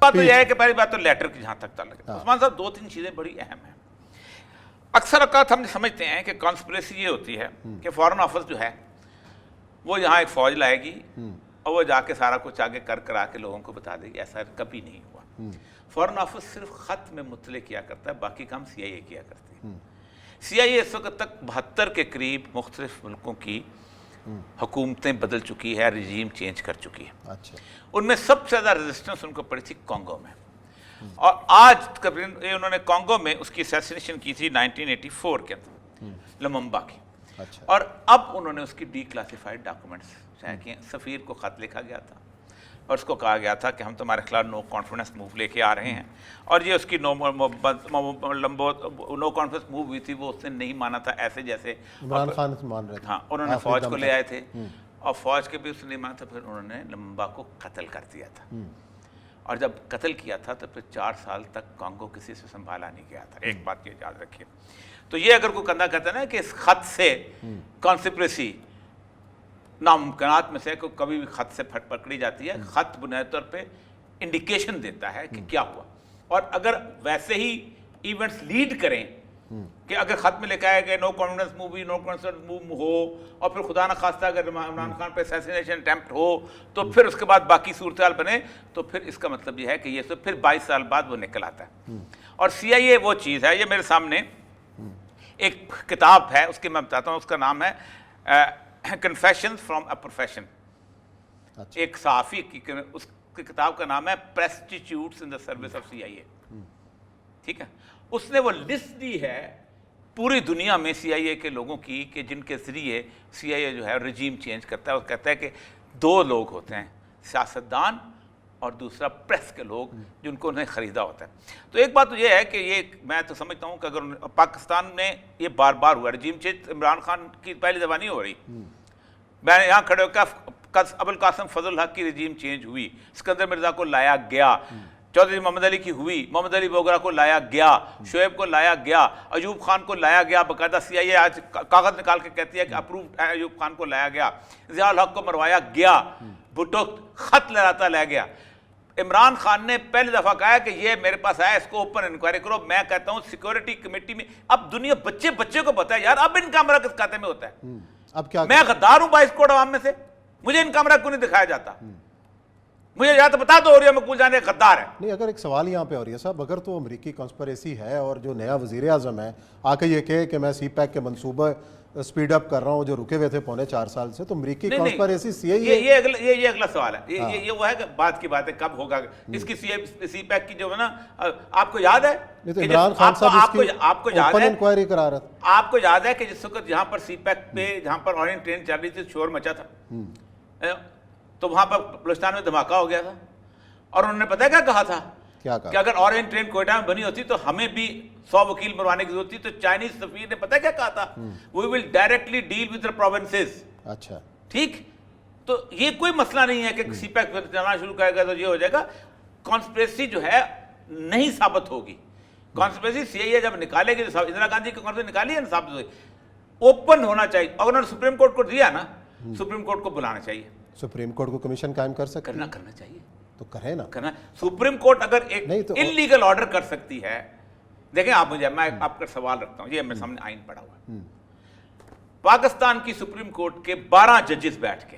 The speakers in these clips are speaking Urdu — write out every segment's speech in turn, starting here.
بات تو یہ ہے کہ پہلی بات تو لیٹر کی جہاں تک تعلق ہے عثمان صاحب، 2-3 چیزیں بڑی اہم ہیں. اکثر اوقات ہم سمجھتے ہیں کہ کانسپریسی یہ ہوتی ہے کہ فارن آفس جو ہے وہ یہاں ایک فوج لائے گی اور وہ جا کے سارا کچھ آگے کرا کے لوگوں کو بتا دے گی. ایسا کبھی نہیں ہوا. فارن آفس صرف خط میں مطلع کیا کرتا ہے، باقی کام سی آئی اے کیا کرتی ہے. سی آئی اے اس وقت تک 72 کے قریب مختلف ملکوں کی حکومتیں بدل چکی ہے، رجیم چینج کر چکی ہے. ان میں سب سے زیادہ ریزسٹنس ان کو پڑی تھی کانگو میں، اور آج انہوں نے کانگو میں اس کی اسیسینیشن کی تھی 1984 کے اندر لممبا کی. اور اب انہوں نے اس کی ڈی کلاسیفائڈ ڈاکومنٹس شائع کیے. سفیر کو خط لکھا گیا تھا اور اس کو کہا گیا تھا کہ ہم تمہارے خلاف نو کانفیڈنس موو لے کے آ رہے ہیں، اور یہ اس کی نو کانفیڈنس موو ہوئی تھی، وہ اس نے نہیں مانا تھا، ایسے جیسے عمران خان مان رہے تھے. ہاں، انہوں نے فوج کو لے آئے تھے اور فوج کے بھی اس نے نہیں مانا تھا. پھر انہوں نے لممبا کو قتل کر دیا تھا، اور جب قتل کیا تھا تو پھر 4 سال تک کانگو کسی سے سنبھالا نہیں گیا تھا. ایک بات یہ یاد رکھیے. تو یہ اگر کوئی کندھا کہتا ہے نا کہ اس خط سے کانسپریسی ناممکنات میں سے کبھی بھی خط سے پکڑی جاتی ہے. خط بنیادی طور پہ انڈیکیشن دیتا ہے کہ کیا ہوا، اور اگر ویسے ہی ایونٹس لیڈ کریں کہ اگر خط میں لکھا ہے کہ no confidence move no confidence move ہو، اور پھر خدا نخواستہ اگر عمران خان پہ اسیسینیشن اٹیمپٹ ہو تو پھر اس کے بعد باقی صورتحال بنے، تو پھر اس کا مطلب یہ ہے کہ یہ پھر 22 سال بعد وہ نکل آتا ہے. اور سی آئی اے وہ چیز ہے. یہ میرے سامنے ایک کتاب ہے، اس کے میں بتاتا ہوں. اس کا نام ہے کنفیشنز فرام اے پروفیشن. ایک صحافی کی، اس کی کتاب کا نام ہے پریسٹیٹیوٹس ان دا سروس آف سی آئی اے. ٹھیک ہے. اس نے وہ لسٹ دی ہے پوری دنیا میں سی آئی اے کے لوگوں کی کہ جن کے ذریعے سی آئی اے جو ہے رجیم چینج کرتا ہے. وہ کہتا ہے کہ 2 لوگ ہوتے ہیں، سیاستدان اور دوسرا پریس کے لوگ جن کو انہیں خریدا ہوتا ہے. تو ایک بات تو یہ ہے کہ یہ میں تو سمجھتا ہوں کہ اگر پاکستان میں یہ بار بار ہوا رجیم چینج، عمران خان کی پہلی دفعہ نہیں ہو رہی. میں نے یہاں کھڑے ہو کر ابوالقاسم فضل الحق کی رجیم چینج ہوئی، اسکندر مرزا کو لایا گیا، چودھری محمد علی کی ہوئی، محمد علی بوگرا کو لایا گیا، شعیب کو لایا گیا، ایوب خان کو لایا گیا. باقاعدہ سی آئی اے آج کاغذ نکال کے کہتی ہے کہ اپرووڈ ہے، ایوب خان کو لایا گیا. ضیاء الحق کو مروایا گیا، بھٹو خط لہراتا لے گیا. عمران خان نے پہلی دفعہ کہا کہ یہ میرے پاس آیا، اس کو اوپن انکوائری کرو. میں کہتا ہوں سیکورٹی کمیٹی میں اب دنیا بچے کو پتا ہے یار اب ان کیمرہ کس کھاتے میں ہوتا ہے. اب کیا میں غدار ہوں 22 کروڑ عوام میں سے، مجھے ان کیمرہ کیوں نہیں دکھایا جاتا؟ مجھے یا تو بتا دو اور یہ مقبول جانے غدار ہے. نہیں، اگر ایک سوال یہاں پہ ہو رہی ہے صاحب، اگر تو امریکی کانسپریسی ہے اور جو نیا وزیر اعظم ہے آ کے یہ کہے کہ میں سی پیک کے منصوبہ سپیڈ اپ کر رہا ہوں جو رکے ہوئے تھے 4.25 سال سے، تو امریکی کانسپریسی سی آئی اے یہ اگلا سوال ہے. یہ وہ ہے کہ بعد کی بات ہے کب ہوگا اس کی سی پیک کی جو ہے نا. آپ کو یاد ہے عمران خان صاحب آپ کو یاد اوپن ہے انکوائری کرا رہا تھا. آپ کو یاد ہے کہ جس وقت یہاں پر سی پیک پہ جہاں پر اورینٹ ٹرین چل رہی تھی شور مچا تھا، تو وہاں پر بلوچستان میں دھماکہ ہو گیا تھا، اور انہوں نے پتہ کیا کہا تھا کہ اگر اورینٹ ٹرین کوئٹہ میں بنی ہوتی تو ہمیں بھی 100 وکیل مروانے کی ضرورت تھی. تو چائنیز سفیر نے پتہ کیا کہا تھا؟ We will directly deal with the provinces. اچھا ٹھیک. تو یہ کوئی مسئلہ نہیں ہے کہ سی پیک چلانا شروع کرے گا تو یہ ہو جائے گا. کانسپریسی جو ہے نہیں ثابت ہوگی. کانسپریسی سی آئی اے جب نکالے گی، اندرا گاندھی کی کانسپریسی نکالی ہے نا، ثابت ہوگی. اوپن ہونا چاہیے. اگر انہوں نے سپریم کورٹ کو دیا نا، سپریم کورٹ کو بلانا چاہیے. سپریم کورٹ کو کمیشن قائم کر سکتے کرنا چاہیے. تو کرے نا کرنا. سپریم کورٹ اگر ایک انلیگل آرڈر کر سکتی ہے. دیکھیں آپ مجھے، میں آپ کا سوال رکھتا ہوں، یہ میرے سامنے آئین پڑا ہوا ہے. پاکستان کی سپریم کورٹ کے 12 ججز بیٹھ کے،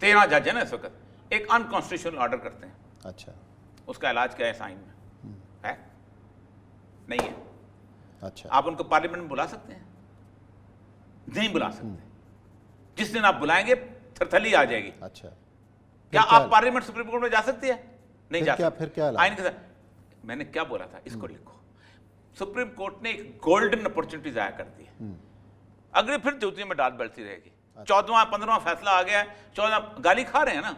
13 جج ہیں نا اس وقت، ایک انکانسٹیٹیوشنل آرڈر کرتے ہیں. اچھا، اس کا علاج کیا ہے اس آئین میں؟ ہے نہیں ہے. اچھا، آپ ان کو پارلیمنٹ میں بلا سکتے ہیں؟ نہیں بلا سکتے. جس دن آپ بلائیں گے تھرتھلی آ جائے گی. اچھا، کیا آپ پارلیمنٹ سپریم کورٹ میں جا سکتی ہے؟ نہیں جا سکتی. پھر کیا آئین کے ساتھ میں نے کیا بولا تھا، اس کو لکھو. سپریم کورٹ نے ایک گولڈن اپرچونٹی ضائع کر دی ہے. اگلی پھر جوتیوں میں ڈال بڑھتی رہے گی. 14واں 15واں فیصلہ آ گیا ہے. 14 گالی کھا رہے ہیں نا،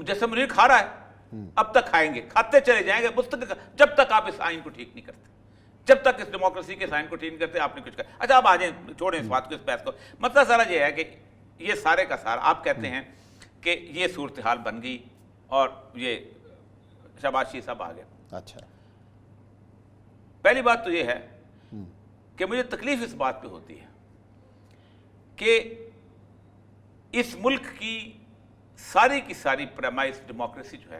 جیسے منیر کھا رہا ہے، اب تک کھائیں گے، کھاتے چلے جائیں گے مستقل، جب تک آپ اس آئین کو ٹھیک نہیں کرتے، جب تک اس ڈیموکریسی کے آئین کو ٹھیک نہیں کرتے آپ نے کچھ کہا. اچھا آپ آ جائیں، چھوڑیں اس بات کو، اس بحث کو. مسئلہ سارا یہ ہے کہ یہ سارے کا سارا آپ کہتے ہیں کہ یہ صورتحال بن گئی اور یہ شہباز شریف صاحب آ گئے. اچھا، پہلی بات تو یہ ہے کہ مجھے تکلیف اس بات پہ ہوتی ہے کہ اس ملک کی ساری پرائمائز ڈیموکریسی جو ہے